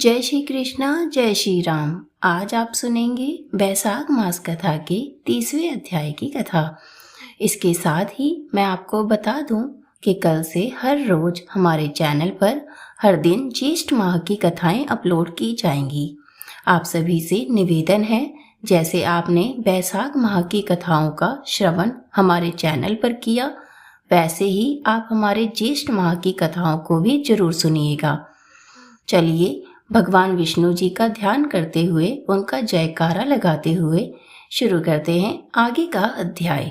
जय श्री कृष्णा, जय श्री राम। आज आप सुनेंगे बैसाख मास कथा के 30वें अध्याय की कथा। इसके साथ ही मैं आपको बता दूं कि कल से हर रोज हमारे चैनल पर हर दिन ज्येष्ठ माह की कथाएं अपलोड की जाएंगी। आप सभी से निवेदन है, जैसे आपने बैसाख माह की कथाओं का श्रवण हमारे चैनल पर किया, वैसे ही आप हमारे ज्येष्ठ माह की कथाओं को भी जरूर सुनिएगा। चलिए भगवान विष्णु जी का ध्यान करते हुए, उनका जयकारा लगाते हुए शुरू करते हैं आगे का अध्याय।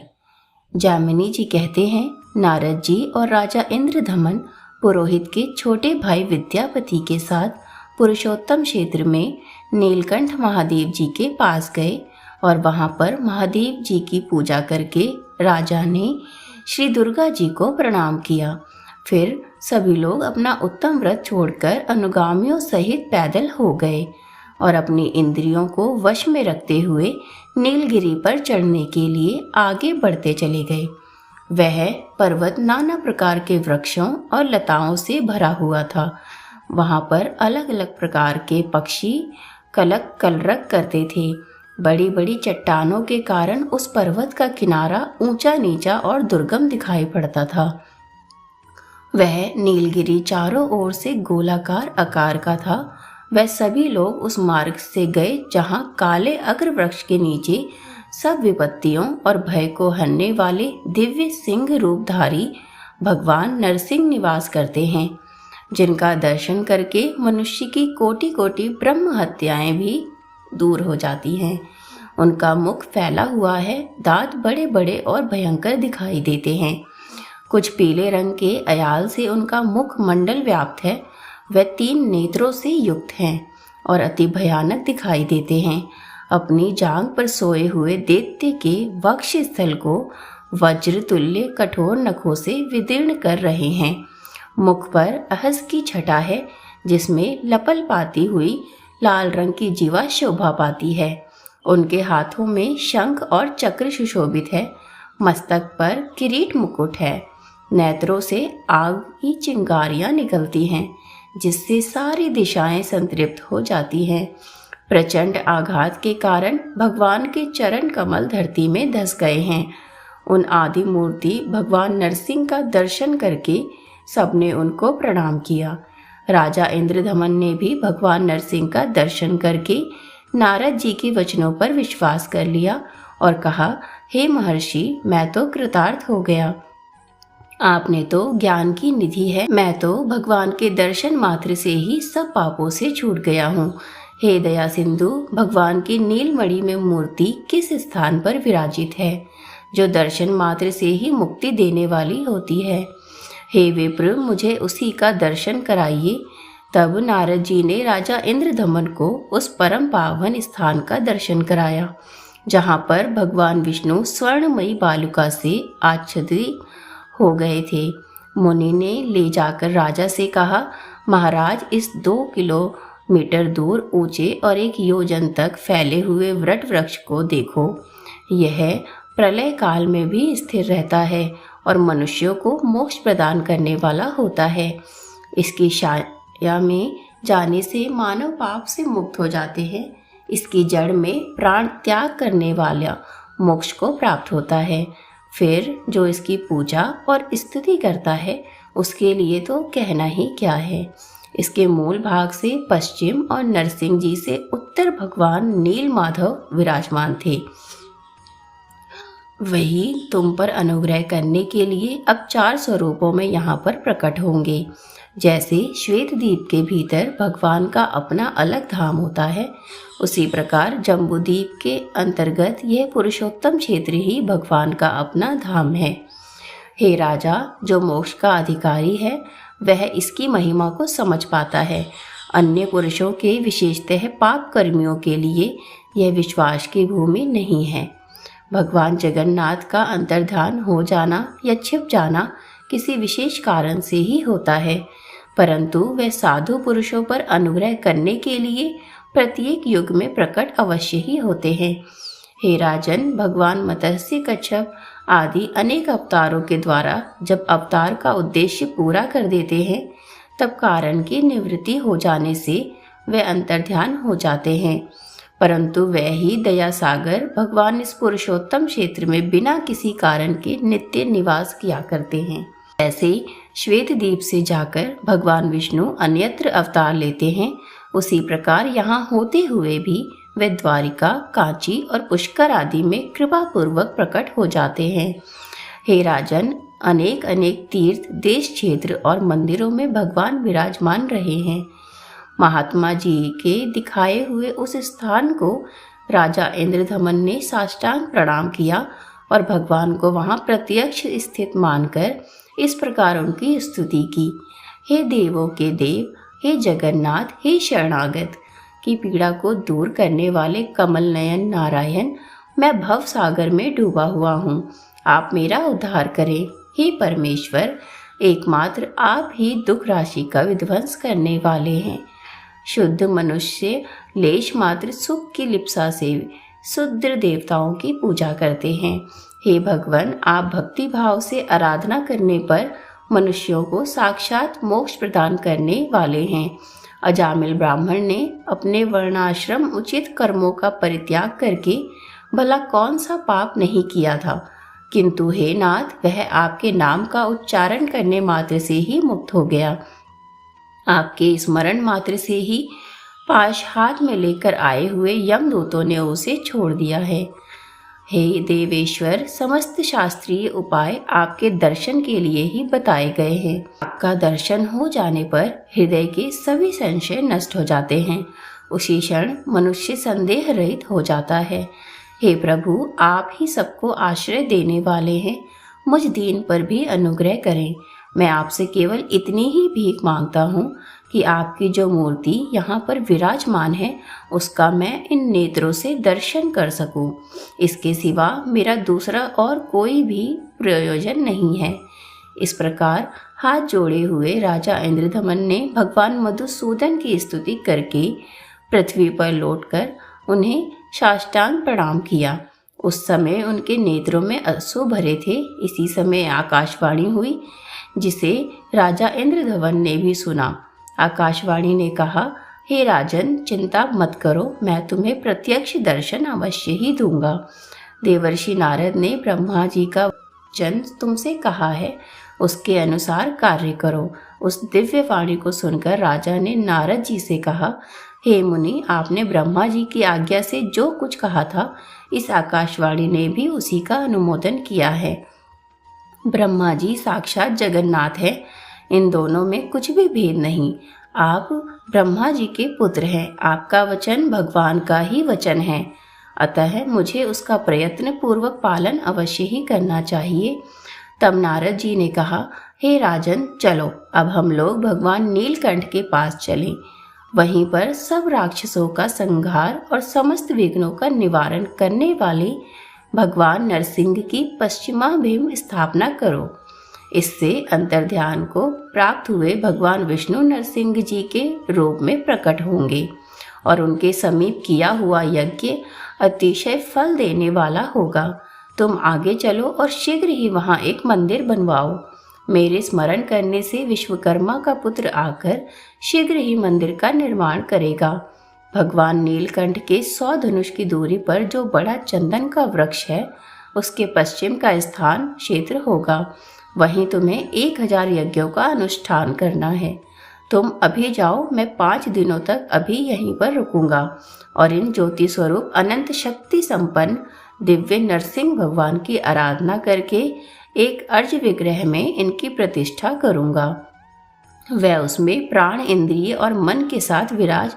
जामिनी जी कहते हैं, नारद जी और राजा इंद्रधमन पुरोहित के छोटे भाई विद्यापति के साथ पुरुषोत्तम क्षेत्र में नीलकंठ महादेव जी के पास गए और वहां पर महादेव जी की पूजा करके राजा ने श्री दुर्गा जी को प्रणाम किया। फिर सभी लोग अपना उत्तम व्रत छोड़कर अनुगामियों सहित पैदल हो गए और अपनी इंद्रियों को वश में रखते हुए नीलगिरी पर चढ़ने के लिए आगे बढ़ते चले गए। वह पर्वत नाना प्रकार के वृक्षों और लताओं से भरा हुआ था। वहां पर अलग अलग प्रकार के पक्षी कलक कलरक करते थे। बड़ी बड़ी चट्टानों के कारण उस पर्वत का किनारा ऊंचा नीचा और दुर्गम दिखाई पड़ता था। वह नीलगिरी चारों ओर से गोलाकार आकार का था। वह सभी लोग उस मार्ग से गए जहां काले अग्र वृक्ष के नीचे सब विपत्तियों और भय को हरने वाले दिव्य सिंह रूपधारी भगवान नरसिंह निवास करते हैं, जिनका दर्शन करके मनुष्य की कोटि कोटि ब्रह्म हत्याएं भी दूर हो जाती हैं। उनका मुख फैला हुआ है, दांत बड़े बड़े और भयंकर दिखाई देते हैं। कुछ पीले रंग के अयाल से उनका मुख मंडल व्याप्त है। वह 3 नेत्रों से युक्त हैं और अति भयानक दिखाई देते हैं। अपनी जांघ पर सोए हुए दैत्य के वक्ष स्थल को वज्र तुल्य कठोर नखों से विदीर्ण कर रहे हैं। मुख पर अहस की छटा है, जिसमें लपल पाती हुई लाल रंग की जीवा शोभा पाती है। उनके हाथों में शंख और चक्र सुशोभित है। मस्तक पर किरीट मुकुट है। नेत्रों से आग की चिंगारियां निकलती हैं, जिससे सारी दिशाएं संतृप्त हो जाती हैं। प्रचंड आघात के कारण भगवान के चरण कमल धरती में धंस गए हैं। उन आदि मूर्ति भगवान नरसिंह का दर्शन करके सबने उनको प्रणाम किया। राजा इंद्रधमन ने भी भगवान नरसिंह का दर्शन करके नारद जी के वचनों पर विश्वास कर लिया और कहा, हे महर्षि, मैं तो कृतार्थ हो गया। आपने तो ज्ञान की निधि है। मैं तो भगवान के दर्शन मात्र से ही सब पापों से छूट गया हूँ। हे दया सिंधु, भगवान की नीलमणि में मूर्ति किस स्थान पर विराजित है, जो दर्शन मात्र से ही मुक्ति देने वाली होती है? हे विप्र, मुझे उसी का दर्शन कराइए। तब नारद जी ने राजा इंद्रधमन को उस परम पावन स्थान का दर्शन कराया, जहाँ पर भगवान विष्णु स्वर्णमयी बालुका से आच्छादित हो गए थे। मुनि ने ले जाकर राजा से कहा, महाराज, इस 2 किलोमीटर दूर ऊंचे और 1 योजन तक फैले हुए वट वृक्ष को देखो। यह प्रलय काल में भी स्थिर रहता है और मनुष्यों को मोक्ष प्रदान करने वाला होता है। इसकी छाया में जाने से मानव पाप से मुक्त हो जाते हैं। इसकी जड़ में प्राण त्याग करने वाला मोक्ष को प्राप्त होता है। फिर जो इसकी पूजा और स्तुति करता है, उसके लिए तो कहना ही क्या है। इसके मूल भाग से पश्चिम और नरसिंह जी से उत्तर भगवान नील माधव विराजमान थे। वही तुम पर अनुग्रह करने के लिए अब 4 स्वरूपों में यहाँ पर प्रकट होंगे। जैसे श्वेत द्वीप के भीतर भगवान का अपना अलग धाम होता है, उसी प्रकार जम्बूद्वीप के अंतर्गत यह पुरुषोत्तम क्षेत्र ही भगवान का अपना धाम है। हे राजा, जो मोक्ष का अधिकारी है वह इसकी महिमा को समझ पाता है। अन्य पुरुषों के, विशेषतः पाप कर्मियों के लिए यह विश्वास की भूमि नहीं है। भगवान जगन्नाथ का अंतर्धान हो जाना या छिप जाना किसी विशेष कारण से ही होता है, परंतु वह साधु पुरुषों पर अनुग्रह करने के लिए प्रत्येक युग में प्रकट अवश्य ही होते हैं। हे राजन, भगवान मत्स्य कच्छप आदि अनेक अवतारों के द्वारा जब अवतार का उद्देश्य पूरा कर देते हैं, तब कारण की निवृत्ति हो जाने से वे अंतर्ध्यान हो जाते हैं। परंतु वह ही दया सागर भगवान इस पुरुषोत्तम क्षेत्र में बिना किसी कारण के नित्य निवास किया करते हैं। ऐसे श्वेत द्वीप से जाकर भगवान विष्णु अन्यत्र अवतार लेते हैं, उसी प्रकार यहाँ होते हुए भी वे द्वारिका, कांची और पुष्कर आदि में कृपा पूर्वक प्रकट हो जाते हैं। हे राजन, अनेक अनेक तीर्थ, देश क्षेत्र और मंदिरों में भगवान विराजमान रहे हैं। महात्मा जी के दिखाए हुए उस स्थान को राजा इंद्रधमन ने साष्टांग प्रणाम किया और भगवान को वहां प्रत्यक्ष स्थित मानकर इस प्रकार उनकी स्तुति की। हे देवों के देव, हे जगन्नाथ, हे शरणागत की पीड़ा को दूर करने वाले कमल नयन नारायण, मैं भव सागर में डूबा हुआ हूँ, आप मेरा उद्धार करें। हे परमेश्वर, एकमात्र आप ही दुख राशि का विध्वंस करने वाले हैं। शुद्ध मनुष्य लेश मात्र सुख की लिप्सा से शुद्र देवताओं की पूजा करते हैं। हे भगवान, आप भक्ति भाव से आराधना करने पर मनुष्यों को साक्षात मोक्ष प्रदान करने वाले हैं। अजामिल ब्राह्मण ने अपने वर्णाश्रम उचित कर्मों का परित्याग करके भला कौन सा पाप नहीं किया था, किंतु हे नाथ, वह आपके नाम का उच्चारण करने मात्र से ही मुक्त हो गया। आपके स्मरण मात्र से ही पाश हाथ में लेकर आए हुए यमदूतों ने उसे छोड़ दिया है। हे देवेश्वर, समस्त शास्त्रीय उपाय आपके दर्शन के लिए ही बताए गए हैं। आपका दर्शन हो जाने पर हृदय के सभी संशय नष्ट हो जाते हैं। उसी क्षण मनुष्य संदेह रहित हो जाता है। हे प्रभु, आप ही सबको आश्रय देने वाले हैं, मुझ दीन पर भी अनुग्रह करें। मैं आपसे केवल इतनी ही भीख मांगता हूँ कि आपकी जो मूर्ति यहाँ पर विराजमान है उसका मैं इन नेत्रों से दर्शन कर सकूं। इसके सिवा मेरा दूसरा और कोई भी प्रयोजन नहीं है। इस प्रकार हाथ जोड़े हुए राजा इंद्रधमन ने भगवान मधुसूदन की स्तुति करके पृथ्वी पर लौटकर उन्हें साष्टांग प्रणाम किया। उस समय उनके नेत्रों में अश्रु भरे थे। इसी समय आकाशवाणी हुई, जिसे राजा इंद्रधमन ने भी सुना। आकाशवाणी ने कहा, हे राजन, चिंता मत करो, मैं तुम्हें प्रत्यक्ष दर्शन अवश्य ही दूंगा। देवर्षि नारद ने ब्रह्मा जी का वचन तुमसे कहा है, उसके अनुसार कार्य करो। उस दिव्य वाणी को सुनकर राजा ने नारद जी से कहा, हे मुनि, आपने ब्रह्मा जी की आज्ञा से जो कुछ कहा था, इस आकाशवाणी ने भी उसी का अनुमोदन किया है। ब्रह्मा जी साक्षात जगन्नाथ है, इन दोनों में कुछ भी भेद नहीं। आप ब्रह्मा जी के पुत्र हैं, आपका वचन भगवान का ही वचन है, अतः मुझे उसका प्रयत्न पूर्वक पालन अवश्य ही करना चाहिए। तब नारद जी ने कहा, हे राजन, चलो अब हम लोग भगवान नीलकंठ के पास चलें। वहीं पर सब राक्षसों का संहार और समस्त विघ्नों का निवारण करने वाले भगवान नरसिंह की पश्चिमाभिमुख स्थापना करो। इससे अंतर्ध्यान को प्राप्त हुए भगवान विष्णु नरसिंह जी के रूप में प्रकट होंगे और उनके समीप किया हुआ यज्ञ अतिशय फल देने वाला होगा। तुम आगे चलो और शीघ्र ही वहाँ एक मंदिर बनवाओ। मेरे स्मरण करने से विश्वकर्मा का पुत्र आकर शीघ्र ही मंदिर का निर्माण करेगा। भगवान नीलकंठ के 100 धनुष की दूरी पर जो बड़ा चंदन का वृक्ष है, उसके पश्चिम का स्थान क्षेत्र होगा। वहीं तुम्हें 1000 यज्ञों का अनुष्ठान करना है। तुम अभी जाओ, मैं 5 दिनों तक अभी यहीं पर रुकूंगा और इन ज्योति स्वरूप अनंत शक्ति संपन्न दिव्य नरसिंह भगवान की आराधना करके एक अर्ज विग्रह में इनकी प्रतिष्ठा करूंगा। वह उसमें प्राण, इंद्रिय और मन के साथ विराज।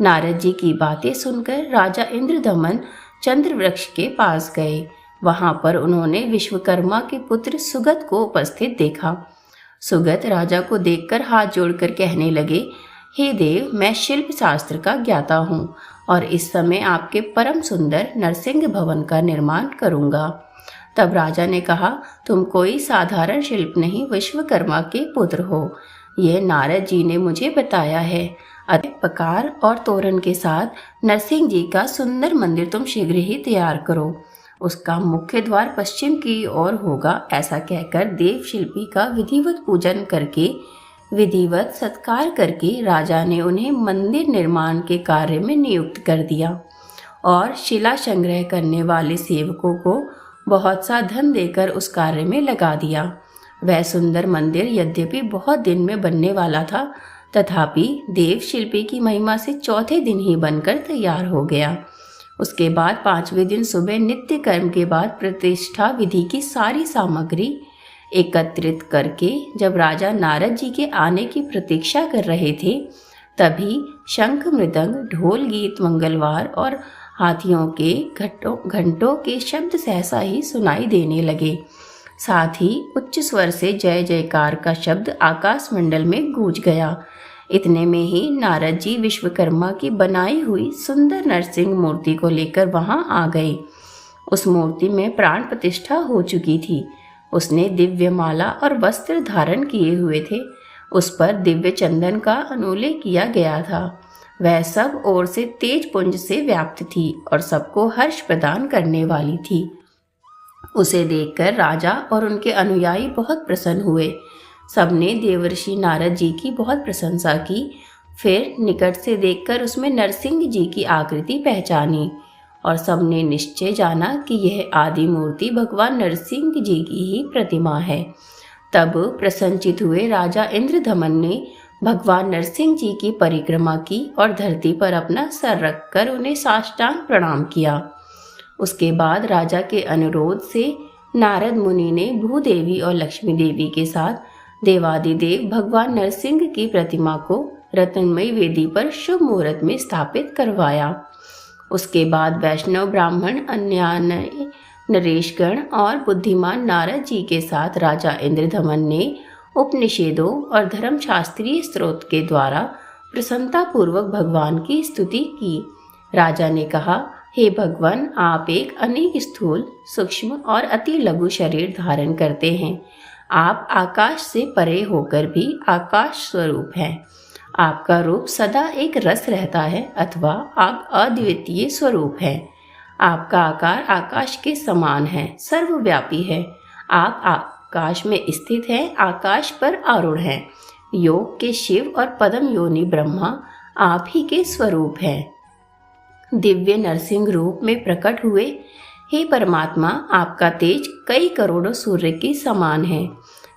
नारद जी की बातें सुनकर राजा इंद्रदमन चंद्र वृक्ष के पास गए। वहां पर उन्होंने विश्वकर्मा के पुत्र सुगत को उपस्थित देखा। सुगत राजा को देखकर हाथ जोड़कर कहने लगे, हे देव, मैं शिल्प शास्त्र का ज्ञाता हूँ और इस समय आपके परम सुंदर नरसिंह भवन का निर्माण करूँगा। तब राजा ने कहा, तुम कोई साधारण शिल्प नहीं, विश्वकर्मा के पुत्र हो। यह नारद जी ने मुझे बताया है। अतः पकार और तोरण के साथ नरसिंह जी का सुंदर मंदिर तुम शीघ्र ही तैयार करो। उसका मुख्य द्वार पश्चिम की ओर होगा। ऐसा कहकर देव शिल्पी का विधिवत पूजन करके विधिवत सत्कार करके राजा ने उन्हें मंदिर निर्माण के कार्य में नियुक्त कर दिया और शिला संग्रह करने वाले सेवकों को बहुत सा धन देकर उस कार्य में लगा दिया। वह सुंदर मंदिर यद्यपि बहुत दिन में बनने वाला था, तथापि देव शिल्पी की महिमा से चौथे दिन ही बनकर तैयार हो गया। उसके बाद 5वें दिन सुबह नित्य कर्म के बाद प्रतिष्ठा विधि की सारी सामग्री एकत्रित करके जब राजा नारद जी के आने की प्रतीक्षा कर रहे थे, तभी शंख मृदंग ढोल गीत मंगलवार और हाथियों के घंटों के शब्द सहसा ही सुनाई देने लगे। साथ ही उच्च स्वर से जय जयकार का शब्द आकाश मंडल में गूंज गया। इतने में ही नारद जी विश्वकर्मा की बनाई हुई सुंदर नरसिंह मूर्ति को लेकर वहां आ गए। उस मूर्ति में प्राण प्रतिष्ठा हो चुकी थी। उसने दिव्य माला और वस्त्र धारण किए हुए थे। उस पर दिव्य चंदन का अनुलेख किया गया था। वह सब ओर से तेज पुंज से व्याप्त थी और सबको हर्ष प्रदान करने वाली थी। उसे देखकर राजा और उनके अनुयायी बहुत प्रसन्न हुए। सबने देवर्षि नारद जी की बहुत प्रशंसा की। फिर निकट से देखकर उसमें नरसिंह जी की आकृति पहचानी और सबने निश्चय जाना कि यह आदि मूर्ति भगवान नरसिंह जी की ही प्रतिमा है। तब प्रसन्नचित हुए राजा इंद्रधमन ने भगवान नरसिंह जी की परिक्रमा की और धरती पर अपना सर रखकर उन्हें साष्टांग प्रणाम किया। उसके बाद राजा के अनुरोध से नारद मुनि ने भूदेवी और लक्ष्मी देवी के साथ देवादिदेव भगवान नरसिंह की प्रतिमा को रत्नमयी वेदी पर शुभ मुहूर्त में स्थापित करवाया। उसके बाद वैष्णव ब्राह्मण अन्यान्य नरेशगण और बुद्धिमान नारद जी के साथ राजा इंद्रधमन ने उपनिषेदों और धर्मशास्त्रीय स्रोत के द्वारा प्रसन्नता पूर्वक भगवान की स्तुति की। राजा ने कहा, हे भगवान, आप एक अनेक स्थूल, सूक्ष्म और अति लघु शरीर धारण करते हैं। आप आकाश से परे होकर भी आकाश स्वरूप हैं। आपका रूप सदा एक रस रहता है अथवा आप अद्वितीय स्वरूप हैं। आपका आकार आकाश के समान है, सर्वव्यापी है। आप आकाश में स्थित हैं, आकाश पर आरूढ़ हैं। योग के शिव और पदम योनि ब्रह्मा आप ही के स्वरूप हैं। दिव्य नरसिंह रूप में प्रकट हुए हे परमात्मा, आपका तेज कई करोड़ों सूर्य के समान है।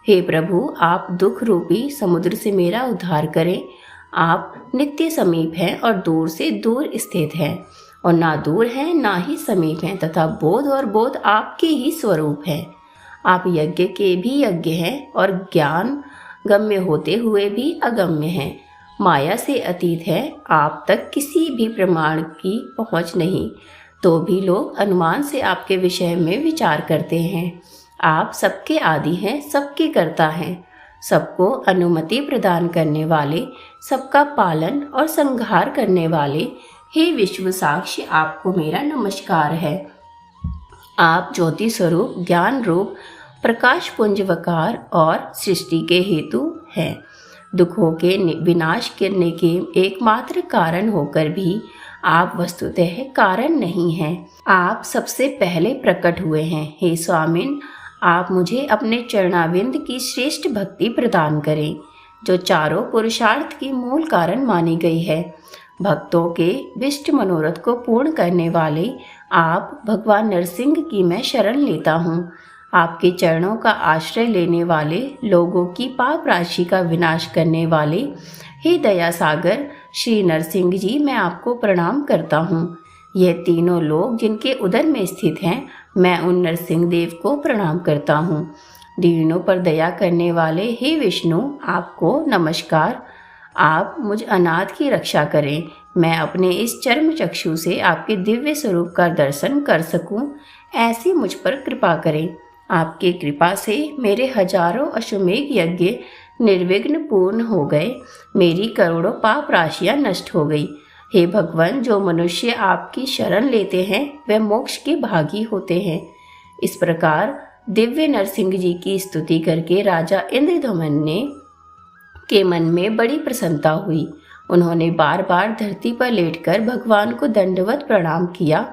हे प्रभु, आप दुख रूपी समुद्र से मेरा उद्धार करें। आप नित्य समीप हैं और दूर से दूर स्थित हैं और ना दूर हैं ना ही समीप हैं, तथा बोध और बोध आपके ही स्वरूप हैं। आप यज्ञ के भी यज्ञ हैं और ज्ञान गम्य होते हुए भी अगम्य हैं। माया से अतीत है, आप तक किसी भी प्रमाण की पहुंच नहीं, तो भी लोग अनुमान से आपके विषय में विचार करते हैं। आप सबके आदि हैं, सबके कर्ता हैं, सबको अनुमति प्रदान करने वाले, सबका पालन और संहार करने वाले। हे विश्व साक्षी, आपको मेरा नमस्कार है। आप ज्योति स्वरूप, ज्ञान रूप, प्रकाश पुंजवकार और सृष्टि के हेतु हैं। दुखों के विनाश करने के एकमात्र कारण होकर भी आप वस्तुतः कारण नहीं हैं। आप सबसे पहले प्रकट हुए हैं। हे स्वामिन, आप मुझे अपने चरणाविंद की श्रेष्ठ भक्ति प्रदान करें, जो चारों पुरुषार्थ की मूल कारण मानी गई है। भक्तों के विष्ट मनोरथ को पूर्ण करने वाले आप भगवान नरसिंह की मैं शरण लेता हूँ। आपके चरणों का आश्रय लेने वाले, लोगों की पाप राशि का विनाश करने वाले हे दया सागर श्री नरसिंह जी, मैं आपको प्रणाम करता हूँ। यह तीनों लोग जिनके उदर में स्थित हैं, मैं उन नरसिंह देव को प्रणाम करता हूँ। दीनों पर दया करने वाले हे विष्णु, आपको नमस्कार। आप मुझ अनाथ की रक्षा करें। मैं अपने इस चर्म चक्षु से आपके दिव्य स्वरूप का दर्शन कर सकूं, ऐसी मुझ पर कृपा करें। आपकी कृपा से मेरे हजारों अश्वमेघ यज्ञ निर्विघ्न पूर्ण हो गए। मेरी करोड़ों पाप राशियां नष्ट हो गई। हे भगवान, जो मनुष्य आपकी शरण लेते हैं वे मोक्ष के भागी होते हैं। इस प्रकार दिव्य नरसिंह जी की स्तुति करके राजा इंद्रधमन ने के मन में बड़ी प्रसन्नता हुई। उन्होंने बार बार धरती पर लेटकर भगवान को दंडवत प्रणाम किया।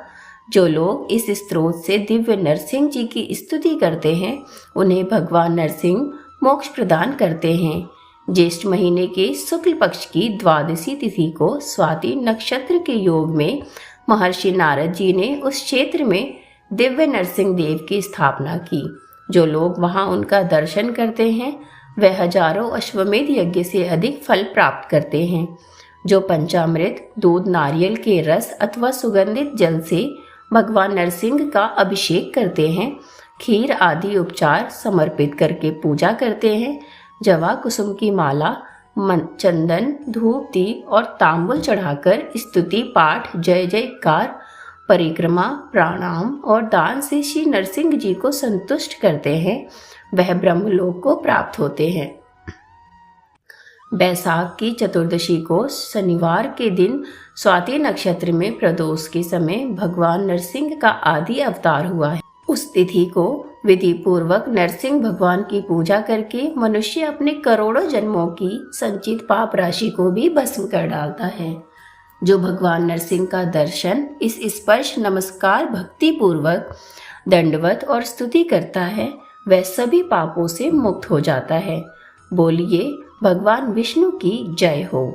जो लोग इस स्त्रोत से दिव्य नरसिंह जी की स्तुति करते हैं, उन्हें भगवान नरसिंह मोक्ष प्रदान करते हैं। ज्येष्ठ महीने के शुक्ल पक्ष की द्वादशी तिथि को स्वाति नक्षत्र के योग में महर्षि नारद जी ने उस क्षेत्र में दिव्य नरसिंह देव की स्थापना की। जो लोग वहां उनका दर्शन करते हैं वह हजारों अश्वमेध यज्ञ से अधिक फल प्राप्त करते हैं। जो पंचामृत, दूध, नारियल के रस अथवा सुगंधित जल से भगवान नरसिंह का अभिषेक करते हैं, खीर आदि उपचार समर्पित करके पूजा करते हैं, जवा कुसुम की माला, चंदन, धूप, दीप और तांबुल चढ़ाकर स्तुति पाठ, जय जयकार, परिक्रमा, प्रणाम और दान से श्री नरसिंह जी को संतुष्ट करते हैं, वह ब्रह्मलोक को प्राप्त होते हैं। बैसाख की चतुर्दशी को शनिवार के दिन स्वाति नक्षत्र में प्रदोष के समय भगवान नरसिंह का आदि अवतार हुआ है। उस तिथि को विधि पूर्वक नरसिंह भगवान की पूजा करके मनुष्य अपने करोड़ों जन्मों की संचित पाप राशि को भी भस्म कर डालता है। जो भगवान नरसिंह का दर्शन, इस स्पर्श, नमस्कार, भक्ति पूर्वक दंडवत और स्तुति करता है, वह सभी पापों से मुक्त हो जाता है। बोलिए भगवान विष्णु की जय हो।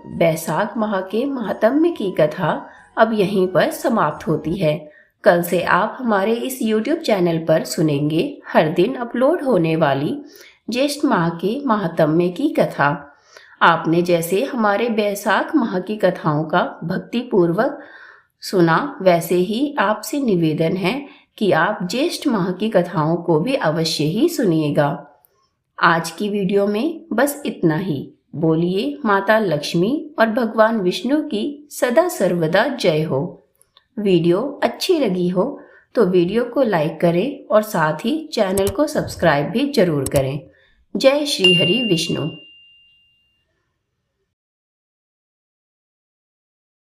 बैसाख माह के महात्म्य की कथा अब यहीं पर समाप्त होती है। कल से आप हमारे इस YouTube चैनल पर सुनेंगे हर दिन अपलोड होने वाली ज्येष्ठ माह के महात्म्य की कथा। आपने जैसे हमारे बैसाख माह की कथाओं का भक्ति पूर्वक सुना, वैसे ही आपसे निवेदन है कि आप ज्येष्ठ माह की कथाओं को भी अवश्य ही सुनिएगा। आज की वीडियो में बस इतना ही। बोलिए माता लक्ष्मी और भगवान विष्णु की सदा सर्वदा जय हो। वीडियो अच्छी लगी हो तो वीडियो को लाइक करें और साथ ही चैनल को सब्सक्राइब भी जरूर करें। जय श्री हरि विष्णु।